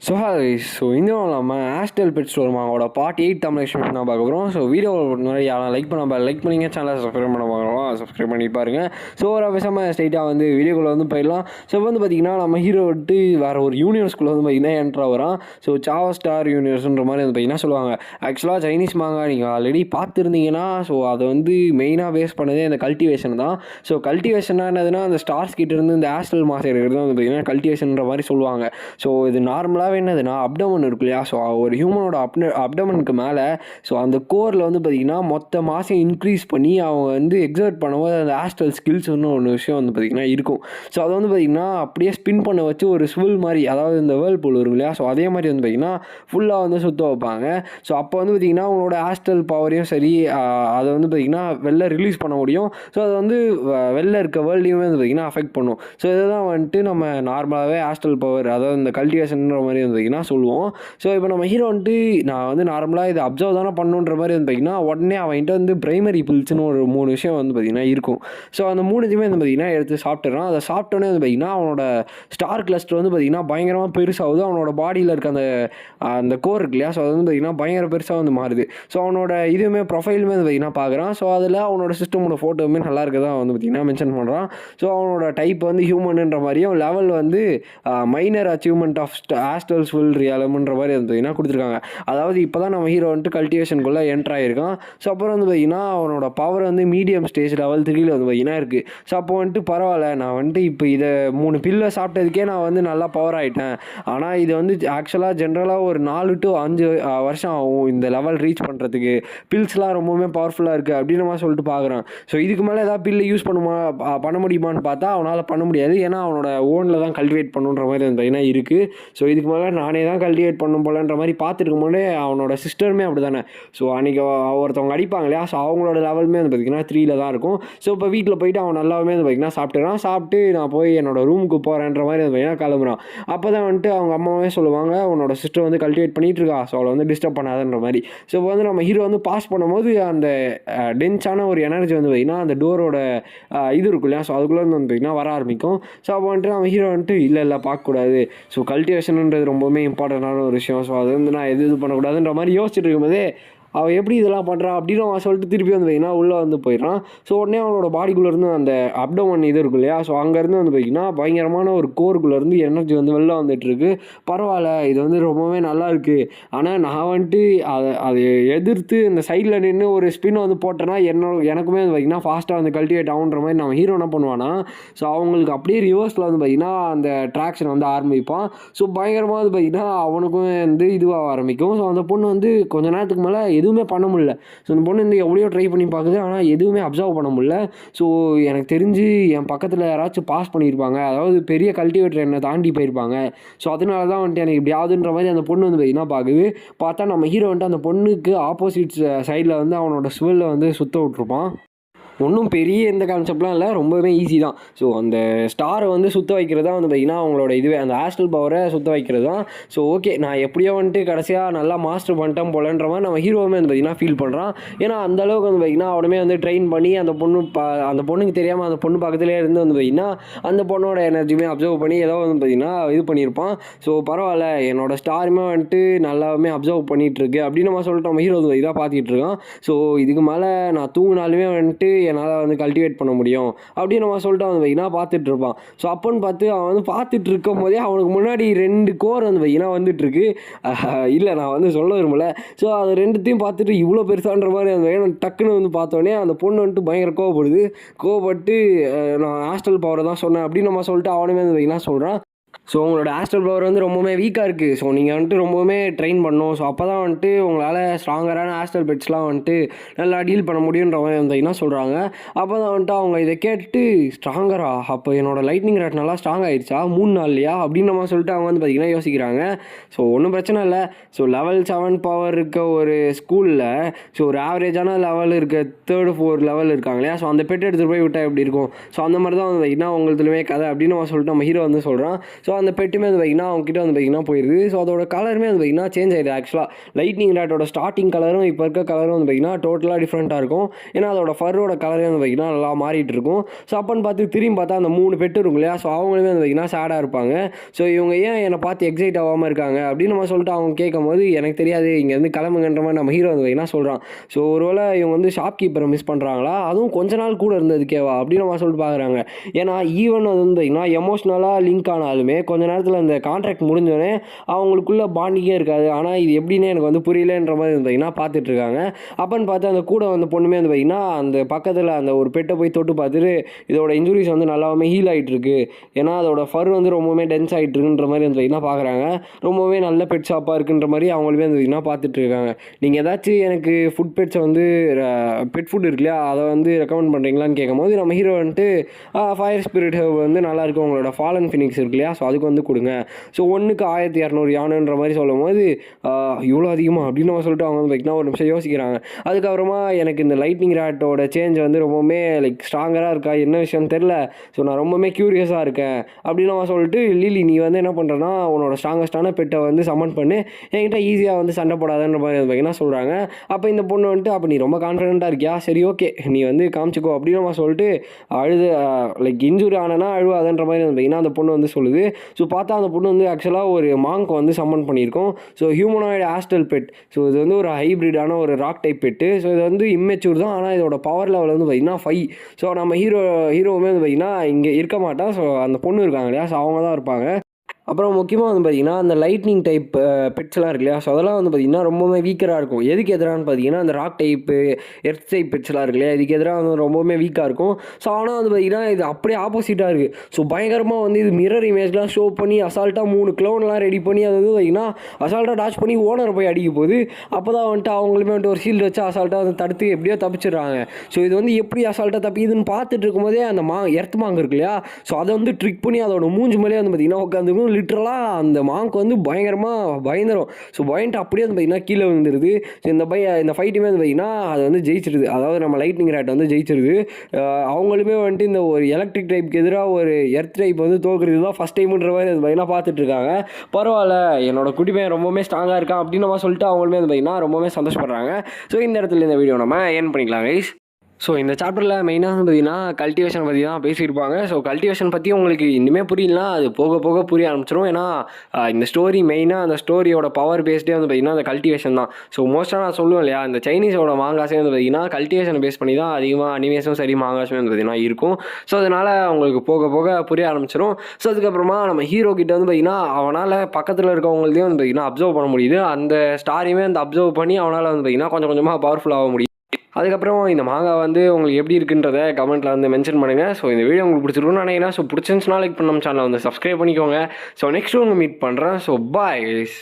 இந்த நம்ம hostel bed store அவங்களோட பார்ட் 8 தமிழ் எக்ஸ்பிளேஷன் தான் பார்க்க போகிறோம். ஸோ வீடியோவில் முன்னாடி யாரும் லைக் பண்ணிங்க, சேனலை சப்ஸ்கிரைப் பண்ண பார்க்கலாம், சப்ஸ்கிரைப் பண்ணி பாருங்கள். ஸோ ஒரு பேசாமல் ஸ்ட்ரைட்டாக வந்து வீடியோக்குள்ளே வந்து போயிடலாம். ஸோ வந்து பார்த்திங்கன்னா நம்ம ஹீரோ விட்டு வேறு ஒரு யூனிவர்ஸ்குள்ளே வந்து பார்த்திங்கன்னா என்ட்ரா வரான். ஸோ சாவோ ஸ்டார் யூனிவர்ஸ்ன்ற மாதிரி வந்து பார்த்திங்கன்னா சொல்லுவாங்க. ஆக்சுவலாக சைனீஸ் மாங்கா நீங்கள் ஆல்ரெடி பார்த்துருந்தீங்கன்னா ஸோ அதை வந்து மெயினாக பேஸ் பண்ணதே இந்த கல்டிவேஷன் தான். ஸோ கல்டிவேஷனாக என்னதுன்னா அந்த ஸ்டார்ஸ் கிட்டேருந்து இந்த ஆஸ்டல் மாஸ் எடுக்கிறது வந்து பார்த்திங்கன்னா கல்டிவேஷன்ற மாதிரி சொல்லுவாங்க. ஸோ இது நார்மலாக என்னதுன்னா அப்டமன் இருக்கு இல்லையா, ஸோ ஒரு ஹியூமனோட அப்டமனுக்கு மேலே ஸோ அந்த கோரில் வந்து பார்த்திங்கன்னா மொத்த மாசம் இன்க்ரீஸ் பண்ணி அவங்க வந்து எக்ஸர்ட் பண்ணும்போது அந்த ஆஸ்ட்ரல் ஸ்கில்ஸ்னு ஒன்று விஷயம் வந்து பார்த்திங்கன்னா இருக்கும். ஸோ அதை வந்து பார்த்திங்கன்னா அப்படியே ஸ்பின் பண்ண வச்சு ஒரு ஸ்வில் மாதிரி, அதாவது இந்த வேர்ல் பூல் இருக்கும் இல்லையா, ஸோ அதே மாதிரி வந்து பார்த்திங்கன்னா ஃபுல்லாக வந்து சுற்ற வைப்பாங்க. ஸோ அப்போ வந்து பார்த்திங்கன்னா அவங்களோட ஆஸ்ட்ரல் பவரையும் சரி அதை வந்து பார்த்திங்கன்னா வெளில ரிலீஸ் பண்ண முடியும். ஸோ அது வந்து வெளில இருக்க வேர்ல்டையுமே வந்து பார்த்திங்கன்னா அஃபெக்ட் பண்ணும். ஸோ இதை தான் வந்துட்டு நம்ம நார்மலாகவே ஆஸ்ட்ரல் பவர், அதாவது இந்த கல்டிவேஷன்ற மாதிரி வந்து பார்த்திங்கன்னா சொல்லுவோம். ஸோ இப்போ நம்ம ஹீரோ வந்துட்டு நான் வந்து நார்மலாக இதை அப்சர்வ் தானே பண்ணுன்ற மாதிரி வந்து பார்த்திங்கன்னா உடனே அவன்கிட்ட வந்து பிரைமரி பில்ஸ்னு ஒரு 3 விஷயம் வந்து பார்த்திங்கன்னா இருக்கும். ஸோ அந்த 3த்தையுமே வந்து பார்த்திங்கன்னா எடுத்து சாப்பிட்டுறான். அதை சாப்பிட்டோன்னே வந்து பார்த்திங்கன்னா அவனோட ஸ்டார் கிளஸ்டர் வந்து பார்த்திங்கன்னா பயங்கரமாக பெருசாகுது. அவனோட பாடியில் இருக்க அந்த கோர் இருக்கு இல்லையா, ஸோ அது வந்து பார்த்திங்கன்னா பயங்கர பெருசாக வந்து மாறுது. ஸோ அவனோட இதுவுமே ப்ரொஃபைலுமே வந்து பார்த்திங்கன்னா பார்க்குறான். ஸோ அதில் அவனோட சிஸ்டமோட ஃபோட்டோவுமே நல்லா இருக்கதான் வந்து பார்த்திங்கன்னா மென்ஷன் பண்ணுறான். ஸோ அவனோட டைப் வந்து ஹியூமனுன்ற மாதிரியும் லெவல் வந்து மைனர் அச்சீவ்மெண்ட் ஆஃப் ஆஸ்ட்ரல்ஸ் ஃபுல் ரியாலம்ன்ற மாதிரி வந்து பார்த்திங்கன்னா கொடுத்துருக்காங்க. அதாவது இப்போ தான் நம்ம ஹீரோ வந்துட்டு கல்டிவேஷனுக்குள்ளே என்ட்ரு ஆகிருக்கான். ஸோ அப்புறம் வந்து பார்த்திங்கன்னா அவனோட பவர் வந்து மீடியம் ஸ்டேஜ் லெவல் 3 வந்து பார்த்திங்கன்னா இருக்குது. ஸோ அப்போ வந்துட்டு பரவாயில்ல, நான் வந்துட்டு இப்போ இதை 3 பில்லை சாப்பிட்டதுக்கே நான் வந்து நல்லா பவர் ஆகிட்டேன். ஆனால் இது வந்து ஆக்சுவலாக ஜென்ரலாக ஒரு 4 to 5 வருஷம் ஆகும் இந்த லெவல் ரீச் பண்ணுறதுக்கு. பில்ஸ்லாம் ரொம்பவுமே பவர்ஃபுல்லாக இருக்குது அப்படின்னு நம்ம சொல்லிட்டு பார்க்குறான். ஸோ இதுக்கு மேலே ஏதாவது பில்லு யூஸ் பண்ண முடியுமான்னு பார்த்தா அவனால் பண்ண முடியாது. ஏன்னா அவனோட ஓனில் தான் கல்டிவேட் பண்ணுன்ற மாதிரி வந்து பார்த்திங்கன்னா இருக்குது. ஸோ இதுக்கு மேலே நானே தான் கல்டிவேட் பண்ணும் போலன்ற மாதிரி பார்த்துருக்கும் போதே அவனோட சிஸ்டருமே அப்படி தானே. ஸோ அன்றைக்கி ஒருத்தவங்க அடிப்பாங்க இல்லையா, ஸோ அவங்களோட லெவலுமே வந்து பார்த்திங்கன்னா 3 தான் இருக்கும். ஸோ இப்போ வீட்டில் போயிட்டு அவன் நல்லாவே வந்து பார்த்திங்கன்னா சாப்பிட்டு நான் போய் என்னோட ரூமுக்கு போகிறேன்ற மாதிரி வந்து பார்த்திங்கன்னா கிளம்புறான். அப்போ தான் வந்துட்டு அவங்க அம்மாவே சொல்லுவாங்க, உன்னோட சிஸ்டர் வந்து கல்டிவேட் பண்ணிகிட்டு இருக்கா, ஸோ அவளை வந்து டிஸ்டர்ப் பண்ணாதன்ற மாதிரி. ஸோ இப்போ வந்து நம்ம ஹீரோ வந்து பாஸ் பண்ணும்போது அந்த டென்ஸான ஒரு எனர்ஜி வந்து பார்த்திங்கன்னா அந்த டோரோட இது இருக்கும் இல்லையா, ஸோ அதுக்குள்ளே வந்து பார்த்திங்கன்னா வர ஆரம்பிக்கும். ஸோ அப்போ வந்துட்டு நம்ம ஹீரோ வந்துட்டு இல்லை பார்க்கக்கூடாது, ஸோ கல்டிவேஷன்ன்றது ரொம்பவுமே இம்பார்ட்டண்டான ஒரு விஷயம், ஸோ அது வந்து நான் இது பண்ணக்கூடாதுன்ற மாதிரி யோசிச்சுட்டு இருக்கும்போதே அவன் எப்படி இதெல்லாம் பண்ணுறான் அப்படின்னு அவன் சொல்லிட்டு திருப்பி வந்து பார்த்திங்கன்னா உள்ளே வந்து போயிடறான். ஸோ உடனே அவனோட பாடிக்குள்ளேருந்து அந்த அப்டமன் இது இருக்கும் இல்லையா, ஸோ அங்கேருந்து வந்து பார்த்திங்கன்னா பயங்கரமான ஒரு கோருக்குள்ளேருந்து எனர்ஜி வந்து வெளில வந்துட்டுருக்கு. பரவாயில்ல, இது வந்து ரொம்பவே நல்லா இருக்குது. ஆனால் நான் வந்துட்டு அதை எதிர்த்து இந்த சைடில் நின்று ஒரு ஸ்பின் வந்து போட்டேன்னா எனக்குமே வந்து பார்த்திங்கன்னா ஃபாஸ்ட்டாக வந்து கல்டிவேட் ஆகுன்ற மாதிரி நம்ம ஹீரோ என்ன பண்ணுவான்னா, ஸோ அவங்களுக்கு அப்படியே ரிவர்ஸில் வந்து பார்த்திங்கன்னா அந்த ட்ராக்ஷன் வந்து ஆரம்பிப்பான். ஸோ பயங்கரமாக வந்து பார்த்திங்கன்னா அவனுக்கும் வந்து இதுவாக ஆரம்பிக்கும். ஸோ அந்த பொண்ணு வந்து கொஞ்ச நேரத்துக்கு மேலே எதுவுமே பண்ண முடியல. ஸோ அந்த பொண்ணு வந்து எவ்வளோ ட்ரை பண்ணி பார்க்குது, ஆனால் எதுவுமே அப்சர்வ் பண்ண முடியல. ஸோ எனக்கு தெரிஞ்சு என் பக்கத்தில் யாராச்சும் பாஸ் பண்ணியிருப்பாங்க, அதாவது பெரிய கல்டிவேட்டர் என்னை தாண்டி போயிருப்பாங்க. ஸோ அதனால தான் வந்துட்டு எனக்கு இப்படி ஆகுதுன்ற மாதிரி அந்த பொண்ணு வந்து பார்த்திங்கன்னா பார்க்குது. பார்த்தா நம்ம ஹீரோ வந்துட்டு அந்த பொண்ணுக்கு ஆப்போசிட் சைடில் வந்து அவனோட ஸ்வெல்லை வந்து சுற்ற விட்ருப்பான். ஒன்றும் பெரிய எந்த கான்செப்ட்லாம் இல்லை, ரொம்பவே ஈஸி தான். ஸோ அந்த ஸ்டாரை வந்து சுற்ற வைக்கிறது தான் வந்து பார்த்திங்கன்னா அவங்களோட இதுவே, அந்த ஆஸ்ட்ரல் பவரை சுற்ற வைக்கிறது தான். ஸோ ஓகே, நான் எப்படியோ வந்துட்டு கடைசியாக நல்லா மாஸ்டர் பண்ணிட்டேன் போலன்ற மாதிரி நம்ம ஹீரோவுமே வந்து பார்த்திங்கன்னா ஃபீல் பண்ணுறான். ஏன்னா அந்தளவுக்கு வந்து பார்த்திங்கன்னா அவனுமே வந்து ட்ரெயின் பண்ணி அந்த பொண்ணுக்கு தெரியாமல் அந்த பொண்ணு பக்கத்துலேயே இருந்து வந்து பார்த்திங்கன்னா அந்த பொண்ணோட எனர்ஜியுமே அப்சர்வ் பண்ணி ஏதோ வந்து பார்த்திங்கன்னா இது பண்ணியிருப்பான். ஸோ பரவாயில்ல, என்னோடய ஸ்டாருமே வந்துட்டு நல்லாவே அப்சர்வ் பண்ணிகிட்ருக்கு அப்படின்னு நம்ம சொல்லிட்டு நம்ம ஹீரோ இதாக பார்த்துக்கிட்டு இருக்கான். ஸோ இதுக்கு மேலே நான் தூங்கினாலுமே வந்துட்டு என்னால் வந்து கல்டிவேட் பண்ண முடியும் அப்படின்னு நம்ம சொல்லிட்டு அவன் வைக்கினா பார்த்துட்டு இருப்பான். ஸோ அப்போன்னு பார்த்து அவன் வந்து பார்த்துட்டு இருக்கும் போதே அவனுக்கு முன்னாடி 2 கோர் வந்து வைக்கினா வந்துட்டுருக்கு. இல்லை, நான் வந்து சொல்ல விரும்பலை. ஸோ அது 2த்தையும் பார்த்துட்டு இவ்வளோ பெருசான்ற மாதிரி அந்த வைக்கணும் டக்குன்னு வந்து பார்த்தோன்னே அந்த பொண்ணு வந்துட்டு பயங்கர கோவப்பட்டு நான் ஆஸ்ட்ரல் பவரை தான் சொன்னேன் அப்படின்னு நம்ம சொல்லிட்டு அவனுமே வந்து வைக்கினா சொல்கிறான். ஸோ உங்களோட ஆஸ்ட்ரல் பவர் வந்து ரொம்பவுமே வீக்காக இருக்குது. ஸோ நீங்கள் வந்துட்டு ரொம்பவுமே ட்ரெயின் பண்ணணும். ஸோ அப்போ தான் வந்துட்டு உங்களால் ஸ்ட்ராங்கரான ஆஸ்ட்ரல் பெட்ஸ்லாம் வந்துட்டு நல்லா டீல் பண்ண முடியுன்ற மாதிரி வந்து என்ன சொல்கிறாங்க. அப்போ தான் வந்துட்டு அவங்க இதை கேட்டுட்டு ஸ்ட்ராங்கரா, அப்போ என்னோட லைட்னிங் ரேட் நல்லா ஸ்ட்ராங் ஆகிடுச்சா 3 நாள்லையா அப்படின்னு நம்ம சொல்லிட்டு அவங்க வந்து பார்த்திங்கன்னா யோசிக்கிறாங்க. ஸோ ஒன்றும் பிரச்சனை இல்லை. ஸோ லெவல் 7 பவர் இருக்க ஒரு ஸ்கூலில் ஸோ ஒரு ஆவரேஜான லெவல் இருக்க 3rd 4th லெவல் இருக்காங்க இல்லையா, ஸோ அந்த பெட் எடுத்துகிட்டு போய் விட்டால் எப்படி இருக்கும். ஸோ அந்த மாதிரி தான் வந்து பார்த்திங்கன்னா உங்களுதுலேயுமே கதை அப்படின்னு நம்ம சொல்லிட்டு நம்ம ஹீரோ வந்து சொல்கிறான். ஸோ அந்த பெட்டுமே வந்து பார்த்திங்கன்னா அவங்ககிட்ட வந்து பார்த்திங்கன்னா போயிடுது. ஸோ அதோட கலருமே வந்து பார்த்திங்கன்னா சேஞ்ச் ஆயிடுது. ஆக்சுவலாக லைட்னிங் ராட்டோட ஸ்டார்டிங் கலரும் இப்போ இருக்க கலரும் வந்து பார்த்திங்கன்னா டோட்டலாக டிஃப்ரெண்ட்டாக இருக்கும். ஏன்னா அதோட ஃபரோட கலரே வந்து பார்த்திங்கன்னா நல்லா மாறிட்டு இருக்கும். ஸோ அப்போன்னு பார்த்து திரும்பி பார்த்தா அந்த 3 பெட்டு இருக்கும் இல்லையா, ஸோ அவங்களுமே வந்து பார்த்திங்கன்னா சேடாக இருப்பாங்க. ஸோ இவங்க ஏன் என்னை பார்த்து எக்ஸைட் ஆகாமல் இருக்காங்க அப்படின்னு நம்ம சொல்லிட்டு அவங்க கேட்கும்போது, எனக்கு தெரியாது, இங்கேருந்து கிளம்புங்கன்ற மாதிரி நம்ம ஹீரோ வந்து பார்த்திங்கன்னா சொல்கிறான். ஸோ ஒருவேளை இவங்க வந்து ஷாப்கீப்பரை மிஸ் பண்ணுறாங்களா, அதுவும் கொஞ்ச நாள் கூட இருந்ததுக்கேவா அப்படின்னு நம்ம சொல்லிட்டு பார்க்குறாங்க. ஏன்னா ஈவன் அது வந்து பார்த்திங்கன்னா எமோஷ்னலாக லிங்க் ஆனாலுமே கொஞ்ச நேரத்தில் அந்த கான்ட்ராக்ட் முடிஞ்சோடனே அவங்களுக்குள்ள பாண்டிங்கே இருக்காது. ஆனால் இது எப்படின்னு எனக்கு வந்து புரியலன்ற மாதிரி வந்து பார்த்திங்கன்னா பார்த்துட்ருக்காங்க. அப்போன்னு பார்த்து அந்த கூட வந்த பொண்ணுமே வந்து பார்த்திங்கன்னா அந்த பக்கத்தில் அந்த ஒரு பெட்டை போய் தொட்டு பார்த்துட்டு இதோட இன்ஜுரிஸ் வந்து நல்லாவே ஹீல் ஆகிட்டு இருக்கு, ஏன்னா அதோட ஃபர் வந்து ரொம்பவுமே டென்ஸ் ஆகிட்டு இருக்குன்ற மாதிரி வந்து பார்த்திங்கன்னா பார்க்குறாங்க. ரொம்பவே நல்ல பெட் ஷாப்பாக இருக்குன்ற மாதிரி அவங்களுமே வந்து பார்த்திங்கன்னா பார்த்துட்டு இருக்காங்க. நீங்கள் ஏதாச்சும் எனக்கு ஃபுட் பெட்ஸை வந்து பெட் ஃபுட் இருக்கு இல்லையா, அதை வந்து ரெக்கமெண்ட் பண்ணுறீங்களான்னு கேட்கும்போது நம்ம ஹீரோ வந்துட்டு ஃபயர் ஸ்பிரிட் வந்து நல்லாயிருக்கும், உங்களோட ஃபாலன் ஃபினிக்ஸ் இருக்கு இல்லையா, ஸோ அதுக்கு வந்து கொடுங்க. ஸோ ஒன்றுக்கு 1200 யானுன்ற மாதிரி சொல்லும் போது இவ்வளோ அதிகமாக அப்படின்னு நம்ம சொல்லிட்டு அவங்க வந்து பார்த்திங்கன்னா ஒரு நிமிஷம் யோசிக்கிறாங்க. அதுக்கப்புறமா எனக்கு இந்த லைட்னிங் ராட்டோட சேஞ்ச் வந்து ரொம்பவுமே லைக் ஸ்ட்ராங்கராக இருக்கா, என்ன விஷயம்னு தெரில, ஸோ நான் ரொம்பவுமே க்யூரியஸாக இருக்கேன் அப்படின்னு அவன் சொல்லிட்டு, லிலி நீ வந்து என்ன பண்ணுறன்னா உன்னோட ஸ்ட்ராங்கஸ்டான பெட்டை வந்து சமன் பண்ணு, என்கிட்ட ஈஸியாக வந்து சண்டை போடாதன்ற மாதிரி பார்த்திங்கன்னா சொல்கிறாங்க. அப்போ இந்த பொண்ணு வந்துட்டு அப்போ நீ ரொம்ப கான்ஃபிடென்ட்டாக இருக்கியா, சரி ஓகே நீ வந்து காமிச்சிக்கோ அப்படின்னு நம்ம சொல்லிட்டு அழுது லைக் இன்ஜுரி ஆனனா அழுவாதன்ற மாதிரி பார்த்திங்கன்னா அந்த பொண்ணு வந்து சொல்லுது. ஸோ பார்த்தா அந்த பொண்ணு வந்து ஆக்சுவலாக ஒரு மாங்க் வந்து சம்மன் பண்ணியிருக்கோம். So humanoid hostel bed, so இது வந்து ஒரு ஹைப்ரிடான ஒரு ராக் டைப் பெட்டு. ஸோ இது வந்து இம்மெச்சூர் தான், ஆனால் இதோட பவர் லெவல் வந்து பார்த்திங்கன்னா 5. ஸோ நம்ம ஹீரோவுமே வந்து பார்த்திங்கன்னா இங்கே இருக்க மாட்டான். ஸோ அந்த பொண்ணு இருக்காங்க இல்லையா, ஸோ அவங்க தான் இருப்பாங்க. அப்புறம் முக்கியமாக வந்து பார்த்திங்கன்னா அந்த லைட்னிங் டைப் பெட்ஸ்லாம் இருக்கு இல்லையா, ஸோ அதெல்லாம் வந்து பார்த்திங்கன்னா ரொம்பவுமே வீக்கராக இருக்கும். எதுக்கு எதிரானு பார்த்தீங்கன்னா அந்த ராக் டைப்பு எர்த் டைப் பெட்ஸ்லாம் இருக்கு இல்லையா, இதுக்கு எதிராக வந்து ரொம்பவுமே வீக்காக இருக்கும். ஸோ ஆனால் வந்து பார்த்திங்கன்னா இது அப்படியே ஆப்போசிட்டாக இருக்குது. ஸோ பயங்கரமாக வந்து இது மிரர் இமேஜ்லாம் ஷோ பண்ணி அசால்ட்டாக 3 க்ளோன்லாம் ரெடி பண்ணி அது வந்து பார்த்திங்கன்னா அசால்ட்டாக டாச் பண்ணி ஓனரை போய் அடிக்க போகுது. அப்போ தான் வந்துட்டு அவங்களுமே வந்துட்டு ஒரு ஷீல்டு வச்சு அசால்ட்டாக வந்து தடுத்து எப்படியோ தப்பிச்சிடுறாங்க. ஸோ இது வந்து எப்படி அசால்ட்டாக தப்பிதுன்னு பார்த்துட்டு இருக்கும்போதே அந்த எர்த் மாங்க் இருக்கு இல்லையா, ஸோ அதை வந்து ட்ரிக் பண்ணி அதோட மூஞ்சி மேலே வந்து பார்த்திங்கன்னா உட்காந்துக்கும். லிட்ரலாக அந்த மாங்க் வந்து பயங்கரமாக பயந்துடும். ஸோ பயந்துட்டு அப்படியே வந்து பார்த்திங்கன்னா கீழே வந்துடுது. ஸோ இந்த ஃபைட்டுமே வந்து பார்த்திங்கன்னா அது வந்து ஜெயிச்சிருது. அதாவது நம்ம லைட்னிங் ராட் வந்து ஜெயிச்சிருது. அவங்களுமே வந்துட்டு இந்த ஒரு எலக்ட்ரிக் டைப்புக்கு எதிராக ஒரு எர்த் டைப் வந்து தோக்குறது தான் ஃபஸ்ட் டைமுன்ற மாதிரி அது பார்த்திங்கன்னா பார்த்துட்ருக்காங்க. பரவாயில்ல என்னோட குட்டிப்பையன் ரொம்பவுமே ஸ்ட்ராங்காக இருக்கான் அப்படின்னு நம்ம சொல்லிட்டு அவங்களுமே வந்து பார்த்திங்கன்னா ரொம்பவே சந்தோஷப்படுறாங்க. ஸோ இந்த இடத்துல இந்த வீடியோ நம்ம ஏர்ன் பண்ணிக்கலாம் கைஸ். ஸோ இந்த சாப்டரில் மெயினாக வந்து பார்த்திங்கன்னா கல்டிவேஷன் பற்றி தான் பேசியிருப்பாங்க. ஸோ கல்டிவேஷன் பற்றி உங்களுக்கு இன்னுமே புரியலனா அது போக போக புரிய ஆரம்பிச்சிடும். ஏன்னா இந்த ஸ்டோரி மெயினாக அந்த ஸ்டோரியோட பவர் பேஸ்டே வந்து பார்த்திங்கன்னா அந்த கல்டிவேஷன் தான். ஸோ மோஸ்ட்டாக நான் சொல்லுவேன் இல்லையா, இந்த சைனீஸோட மாங்காஸே வந்து பார்த்திங்கன்னா கல்டிவேஷன் பேஸ் பண்ணி தான் அதிகமாக அனிமேஷனும் சரி மாங்காஸுமே வந்து பார்த்திங்கன்னா இருக்கும். ஸோ அதனால் உங்களுக்கு போக போக புரிய ஆரம்பிச்சிடும். ஸோ அதுக்கப்புறமா நம்ம ஹீரோ கிட்ட வந்து பார்த்திங்கன்னா அவனால் பக்கத்தில் இருக்கவங்கள்தையும் வந்து பார்த்திங்கன்னா அப்சர்வ் பண்ண முடியுது. அந்த ஸ்டாரையுமே அந்த அப்சர்வ் பண்ணி அவனால் வந்து பார்த்திங்கன்னா கொஞ்சம் கொஞ்சமாக பவர்ஃபுல்லாக முடியும். அதுக்கப்புறம் இந்த மாங்கா வந்து உங்களுக்கு எப்படி இருக்குன்றதை கமெண்ட்டில் வந்து மென்ஷன் பண்ணுங்கள். ஸோ இந்த வீடியோ உங்களுக்கு பிடிச்சிருக்குன்னு நினைக்கிறேன். ஸோ பிடிச்சிருந்துச்சுன்னா லைக் பண்ண நம்ம சேனலை வந்து சப்ஸ்கிரைப் பண்ணிக்கோங்க. ஸோ நெக்ஸ்ட் ஒன்று மீட் பண்ணுறேன். So bye guys.